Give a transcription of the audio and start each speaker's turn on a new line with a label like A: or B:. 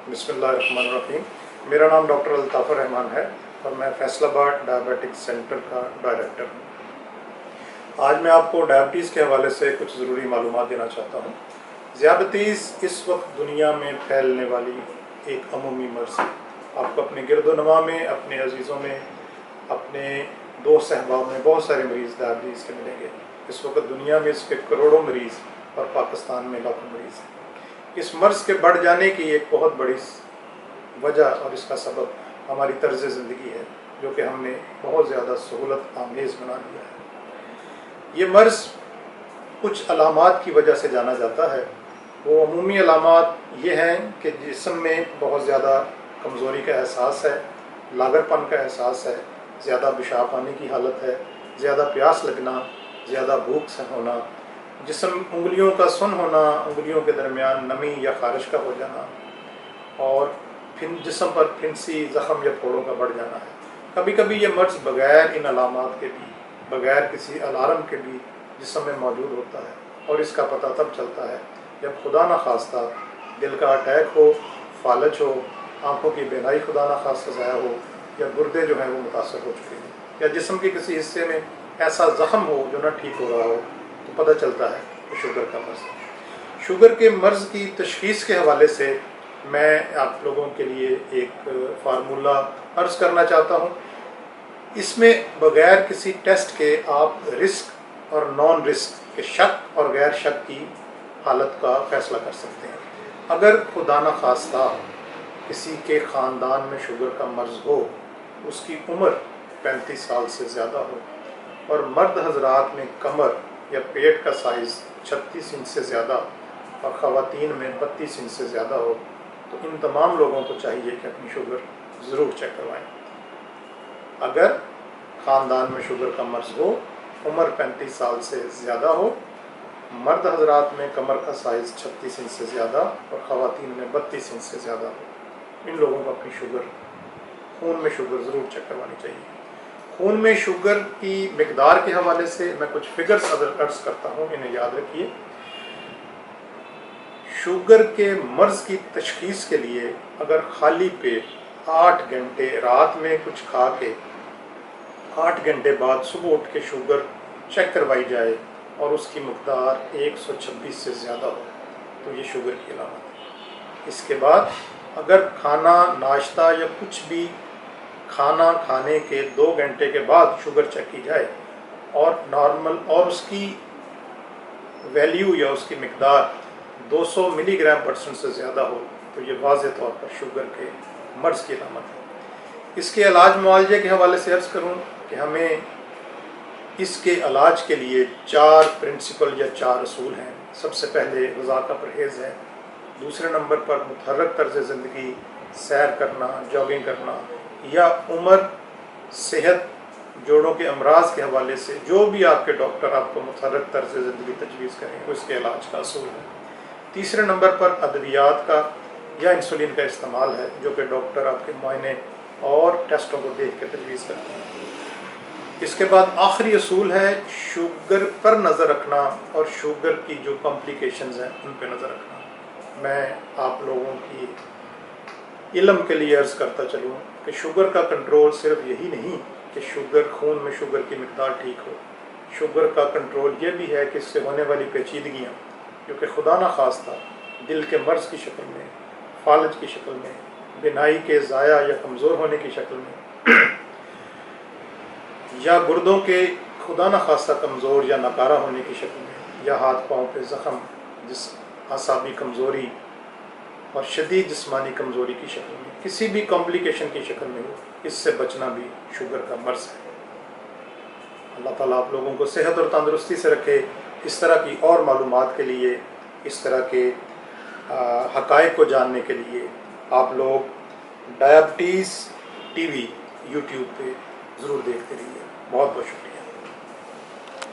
A: बिस्मिल्लाहिर्रहमानिर्रहीम। मेरा नाम डॉक्टर अल्ताफ़र रहमान है और मैं फैसलाबाद डायबिटिक सेंटर का डायरेक्टर हूँ। आज मैं आपको डायबिटीज़ के हवाले से कुछ ज़रूरी मालूमात देना चाहता हूँ। ज़ियादतीस इस वक्त दुनिया में फैलने वाली एक अमूमी मर्ज़ है। आपको अपने गिरदोनवा में, अपने अजीज़ों में, अपने दोस्त अहबाब में बहुत सारे मरीज़ डायबिटीज़ के मिलेंगे। इस वक्त दुनिया में इसके करोड़ों मरीज़ और पाकिस्तान में लाखों मरीज़ हैं। इस मर्ज़ के बढ़ जाने की एक बहुत बड़ी वजह और इसका सबब हमारी तर्ज़ ज़िंदगी है, जो कि हमने बहुत ज़्यादा सहूलत आमेज़ बना लिया है। ये मर्ज़ कुछ अलामात की वजह से जाना जाता है। वो अमूमी अलामात ये हैं कि जिस्म में बहुत ज़्यादा कमज़ोरी का एहसास है, लागरपन का एहसास है, ज़्यादा पेशाब आने की हालत है, ज़्यादा प्यास लगना, ज़्यादा भूख से होना, जिस्म उंगलियों का सुन होना, उंगलियों के दरमियान नमी या ख़ारिश का हो जाना और फिर जिस्म पर फिंसी, ज़ख़म या फोड़ों का बढ़ जाना है। कभी कभी ये मर्ज़ बग़ैर इन अलामात के भी, बग़ैर किसी अलार्म के भी जिस्म में मौजूद होता है और इसका पता तब चलता है जब खुदा न खास्ता दिल का अटैक हो, फालज हो, आँखों की बेनाई खुदा न खास्ता ज़ाया हो, या गुर्दे जो हैं वो मुतासर हो चुके हैं, या जिस्म के किसी हिस्से में ऐसा ज़ख़म हो जो न ठीक हो रहा हो, तो पता चलता है कि शुगर का मर्ज़ है। शुगर के मर्ज़ की तशख़ीस के हवाले से मैं आप लोगों के लिए एक फार्मूला अर्ज़ करना चाहता हूँ। इसमें बग़ैर किसी टेस्ट के आप रिस्क और नॉन रिस्क के, शक और गैर शक की हालत का फ़ैसला कर सकते हैं। अगर खुदा न खास्ता किसी के ख़ानदान में शुगर का मर्ज़ हो, उसकी उम्र 35 साल से ज़्यादा हो और मर्द हज़रात में कमर या पेट का साइज़ 36 इंच से ज़्यादा और ख़वातीन में 32 इंच से ज़्यादा हो, तो इन तमाम लोगों को चाहिए कि अपनी शुगर ज़रूर चेक करवाएं। अगर ख़ानदान में शुगर का मर्ज़ हो, उम्र 35 साल से ज़्यादा हो, मर्द हज़रात में कमर का साइज़ 36 इंच से ज़्यादा और ख़वातीन में 32 इंच से ज़्यादा हो, इन लोगों को अपनी शुगर, खून में शुगर ज़रूर चेक करवानी चाहिए। खून में शुगर की मिकदार के हवाले से मैं कुछ फिगर्स अर्ज़ करता हूँ, इन्हें याद रखिए। शुगर के मर्ज़ की तशख़ीस के लिए अगर खाली पेट 8 घंटे रात में कुछ खा के 8 घंटे बाद सुबह उठ के शुगर चेक करवाई जाए और उसकी मकदार 126 से ज़्यादा हो, तो ये शुगर की अलामत है। इसके बाद अगर खाना, नाश्ता या कुछ भी खाना खाने के 2 घंटे के बाद शुगर चेक की जाए और नॉर्मल और उसकी वैल्यू या उसकी मकदार 200 मिलीग्राम % से ज़्यादा हो, तो ये वाज़ेह तौर पर शुगर के मर्ज़ की अलामत है। इसके इलाज मुआवजे के हवाले से अर्ज़ करूँ कि हमें इसके इलाज के लिए 4 प्रिंसिपल या 4 असूल हैं। सबसे पहले ग़िज़ा का परहेज़ है, दूसरे नंबर पर मुतहर्रिक तर्ज़ ज़िंदगी, सैर करना, जॉगिंग करना, या उम्र, सेहत, जोड़ों के अमराज के हवाले से जो भी आपके डॉक्टर आपको मुतहर्रिक तर्ज़ ज़िंदगी तजवीज़ करें, उसके इलाज का असूल है। तीसरे नंबर पर अद्वियात का या इंसुलिन का इस्तेमाल है, जो कि डॉक्टर आपके मुआयने और टेस्टों को देख के तजवीज़ करते हैं। इसके बाद आखिरी असूल है शुगर पर नज़र रखना और शुगर की जो कॉम्प्लिकेशंस हैं उन पर नज़र रखना। मैं आप लोगों की इल्म के लिए अर्ज़ करता चलूँ कि शुगर का कंट्रोल सिर्फ यही नहीं कि शुगर, खून में शुगर की मिकदार ठीक हो। शुगर का कंट्रोल ये भी है कि इससे होने वाली पेचीदगियाँ, जो कि खुदा न खास्ता दिल के मर्ज़ की शक्ल में, फालज की शक्ल में, बिनाई के ज़ाया या कमज़ोर होने की शक्ल में, या गुर्दों के खुदा न खास्ता कमज़ोर या नकारा होने की शक्ल में, या हाथ पाँव पे ज़ख़म, जिस आसाबी कमज़ोरी और शदीद जिस्मानी कमज़ोरी की शक्ल में, किसी भी कॉम्प्लिकेशन की शक्ल में हो, इससे बचना भी शुगर का मर्ज़ है। अल्लाह ताला आप लोगों को सेहत और तंदुरुस्ती से रखे। इस तरह की और मालूमात के लिए, इस तरह के हक़ाइक़ को जानने के लिए आप लोग डायबिटीज़ टीवी यूट्यूब पे ज़रूर देखते रहिए। बहुत बहुत शुक्रिया।